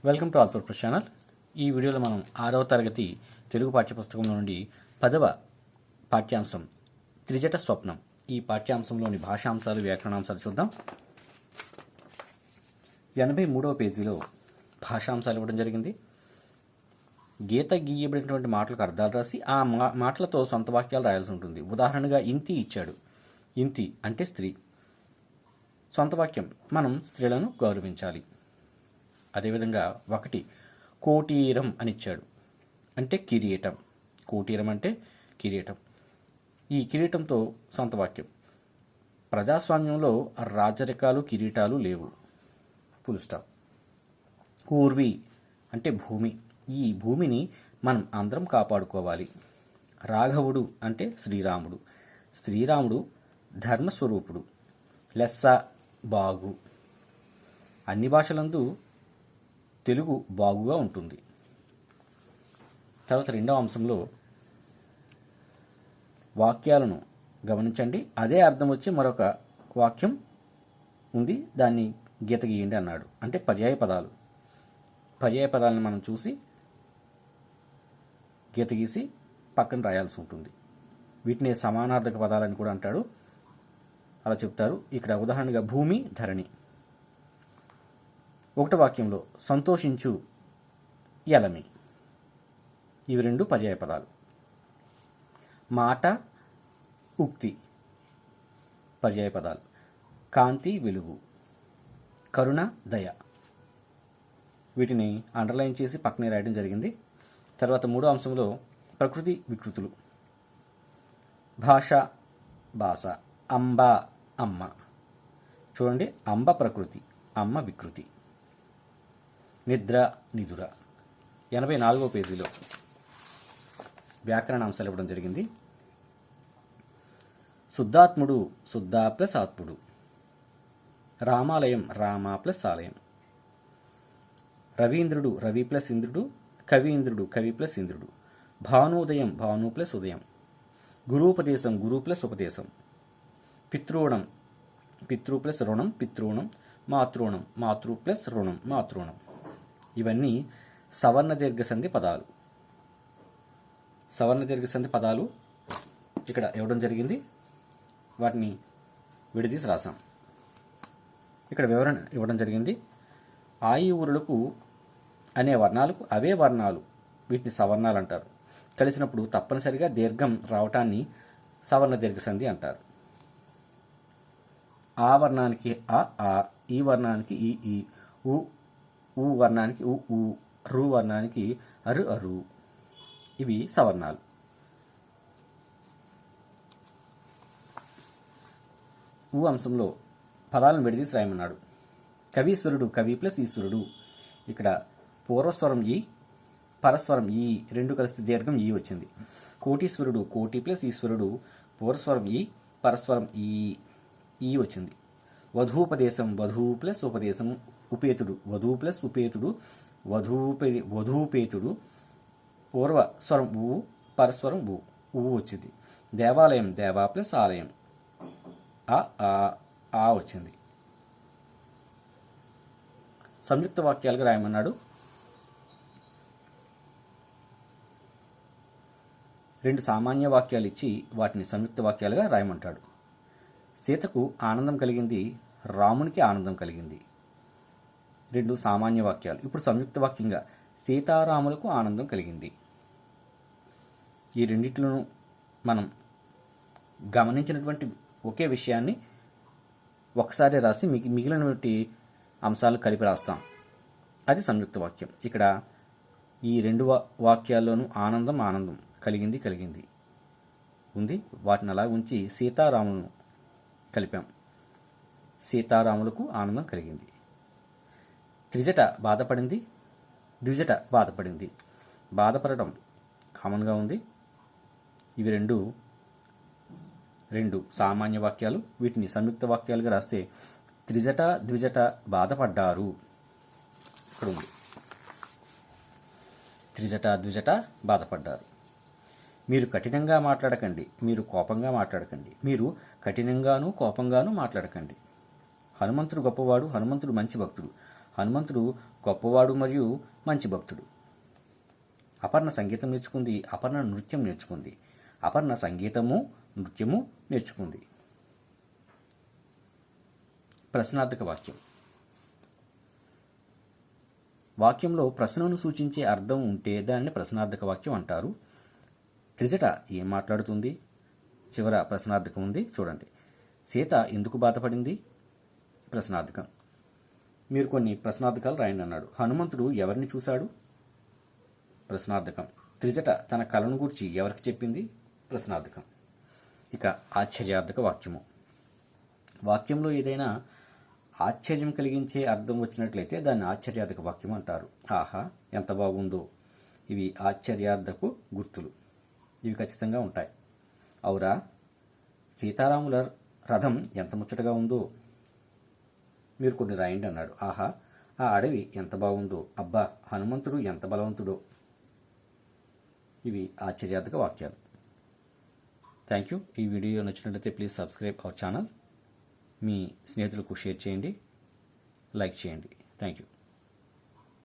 Welcome to all purpose channel. ఈ వీడియోలో మనం 6వ తరగతి తెలుగు పాఠ్యపుస్తకంలో నుండి 10వ పాఠ్యాంశం త్రిజట స్వప్నం, ఈ పాఠ్యాంశంలోని భాషాంశాలు వ్యాకరణాంశాలు చూద్దాం. 83వ పేజీలో భాషాంశాలు ఇవ్వడం జరిగింది. గీత గీయబడినటువంటి మాటలకు అర్థాలు రాసి ఆ మాటలతో సొంత వాక్యాలు రాయాల్సి ఉంటుంది. ఉదాహరణగా ఇంతి ఇచ్చాడు. ఇంతి అంటే స్త్రీ. సొంత వాక్యం, మనం స్త్రీలను గౌరవించాలి. అదేవిధంగా 1 కోటీరం అని ఇచ్చాడు, అంటే కిరీటం. కోటీరం అంటే కిరీటం. ఈ కిరీటంతో సొంత వాక్యం, ప్రజాస్వామ్యంలో రాజరికాలు కిరీటాలు లేవు. Full stop. ఊర్వి అంటే భూమి. ఈ భూమిని మనం అందరం కాపాడుకోవాలి. రాఘవుడు అంటే శ్రీరాముడు. శ్రీరాముడు ధర్మస్వరూపుడు. లెస్స బాగు. అన్ని భాషలందు తెలుగు బాగుగా ఉంటుంది. తర్వాత 2వ అంశంలో వాక్యాలను గమనించండి. అదే అర్థం వచ్చి మరొక వాక్యం ఉంది, దాన్ని గీత గీయండి అన్నాడు. అంటే పర్యాయ పదాలు. పర్యాయ పదాలను మనం చూసి గీత గీసి పక్కన రాయాల్సి ఉంటుంది. వీటిని సమానార్థక పదాలని కూడా అంటాడు, అలా చెప్తారు. ఇక్కడ ఉదాహరణగా భూమి, ధరణి. 1వ వాక్యంలో సంతోషించు, ఎలమి. ఇవి 2 పర్యాయ పదాలు. మాట, ఉక్తి పర్యాయ పదాలు. కాంతి, వెలుగు. కరుణ, దయ. వీటిని అండర్లైన్ చేసి పక్కనే రాయడం జరిగింది. తర్వాత 3వ అంశంలో ప్రకృతి వికృతులు. భాష, భాష. అంబ, అమ్మ. చూడండి, అంబ ప్రకృతి, అమ్మ వికృతి. నిద్ర, నిదుర. 84వ పేజీలో వ్యాకరణ అంశాలు ఇవ్వడం జరిగింది. శుద్ధాత్ముడు, శుద్ధ ప్లస్ ఆత్ముడు. రామాలయం, రామ ప్లస్ ఆలయం. రవీంద్రుడు, రవి ప్లస్ ఇంద్రుడు. కవీంద్రుడు, కవి ప్లస్ ఇంద్రుడు. భానోదయం, భాను ప్లస్ ఉదయం. గురూపదేశం, గురు ప్లస్ ఉపదేశం. పితృణం, పితృ ప్లస్ రుణం, పితృణం. మాతృణం, మాతృ ప్లస్ రుణం, మాతృణం. ఇవన్నీ సవర్ణ దీర్ఘసంధి పదాలు. సవర్ణ దీర్ఘసంధి పదాలు ఇక్కడ ఇవ్వడం జరిగింది. వాటిని విడదీసి రాసాం. ఇక్కడ వివరణ ఇవ్వడం జరిగింది. ఆయి ఊరులకు అనే వర్ణాలకు అవే వర్ణాలు, వీటిని సవర్ణాలు అంటారు. కలిసినప్పుడు తప్పనిసరిగా దీర్ఘం రావటాన్ని సవర్ణ దీర్ఘసంధి అంటారు. ఆ వర్ణానికి ఆ, ఈ వర్ణానికి ఈ, ఊ వర్ణానికి ఊ, రు వర్ణానికి అరు. ఇవి సవర్ణాలు. ఊ అంశంలో పదాలను విడదీసి రాయమన్నాడు. కవీశ్వరుడు, కవి ప్లస్ ఈశ్వరుడు. ఇక్కడ పూర్వస్వరం ఈ, పరస్వరం ఈ, 2 కలిసి దీర్ఘం ఈ వచ్చింది. కోటీశ్వరుడు, కోటి ప్లస్ ఈశ్వరుడు. పూర్వస్వరం ఈ, పరస్వరం ఈ వచ్చింది. వధూపదేశం, వధువు ప్లస్ ఉపదేశం. ఉపేతుడు, వధువు ప్లస్ ఉపేతుడు. వధూపేతుడు. పూర్వస్వరం ఊ, పరస్వరం ఊ వచ్చింది. దేవాలయం, దేవా ప్లస్ ఆలయం. ఆ వచ్చింది. సంయుక్త వాక్యాలుగా రాయమన్నాడు. 2 సామాన్య వాక్యాలు ఇచ్చి వాటిని సంయుక్త వాక్యాలుగా రాయమంటాడు. సీతకు ఆనందం కలిగింది, రామునికి ఆనందం కలిగింది. 2 సామాన్య వాక్యాలు. ఇప్పుడు సంయుక్త వాక్యంగా సీతారాములకు ఆనందం కలిగింది. ఈ రెండిట్లను మనం గమనించినటువంటి ఒకే విషయాన్ని ఒకసారి రాసి మిగిలినటువంటి అంశాలను కలిపి రాస్తాం. అది సంయుక్త వాక్యం. ఇక్కడ ఈ 2 వాక్యాల్లోనూ ఆనందం కలిగింది ఉంది. వాటిని అలా ఉంచి సీతారాములను కలిపాం. సీతారాములకు ఆనందం కలిగింది. త్రిజట బాధపడింది, ద్విజట బాధపడింది. బాధపడడం కామన్గా ఉంది. ఇవి 2 సామాన్య వాక్యాలు. వీటిని సంయుక్త వాక్యాలుగా రాస్తే త్రిజట, ద్విజట బాధపడ్డారు. ఇక్కడ ఉంది. త్రిజట, ద్విజట బాధపడ్డారు. మీరు కఠినంగా మాట్లాడకండి, మీరు కోపంగా మాట్లాడకండి. మీరు కఠినంగాను కోపంగాను మాట్లాడకండి. హనుమంతుడు గొప్పవాడు, హనుమంతుడు మంచి భక్తుడు. హనుమంతుడు గొప్పవాడు మరియు మంచి భక్తుడు. అపర్ణ సంగీతం నేర్చుకుంది, అపర్ణ నృత్యం నేర్చుకుంది. అపర్ణ సంగీతము నృత్యము నేర్చుకుంది. ప్రశ్నార్థక వాక్యం. వాక్యంలో ప్రశ్నను సూచించే అర్థం ఉంటే దానిని ప్రశ్నార్థక వాక్యం అంటారు. త్రిజట ఏం మాట్లాడుతుంది? చివర ప్రశ్నార్థకం ఉంది, చూడండి. సీత ఎందుకు బాధపడింది? ప్రశ్నార్థకం. మీరు కొన్ని ప్రశ్నార్థకాలు రాయండి అన్నాడు. హనుమంతుడు ఎవరిని చూశాడు? ప్రశ్నార్థకం. త్రిజట తన కలను గూర్చి ఎవరికి చెప్పింది? ప్రశ్నార్థకం. ఇక ఆశ్చర్యార్థక వాక్యము. వాక్యంలో ఏదైనా ఆశ్చర్యం కలిగించే అర్థం వచ్చినట్లయితే దాన్ని ఆశ్చర్యార్థక వాక్యం అంటారు. ఆహా ఎంత బాగుందో! ఇవి ఆశ్చర్యార్థపు గుర్తులు. ఇవి ఖచ్చితంగా ఉంటాయి. అవురా, సీతారాముల రథం ఎంత ముచ్చటగా ఉందో! మీరు కొన్ని రాయండి అన్నాడు. ఆహా, ఆ అడవి ఎంత బాగుందో! అబ్బా, హనుమంతుడు ఎంత బలవంతుడో! ఇవి ఆశ్చర్యార్థక వాక్యాలు. Thank you. ఈ వీడియో నచ్చినట్లయితే ప్లీజ్ సబ్స్క్రైబ్ అవర్ ఛానల్. మీ స్నేహితులకు షేర్ చేయండి, లైక్ చేయండి. Thank you.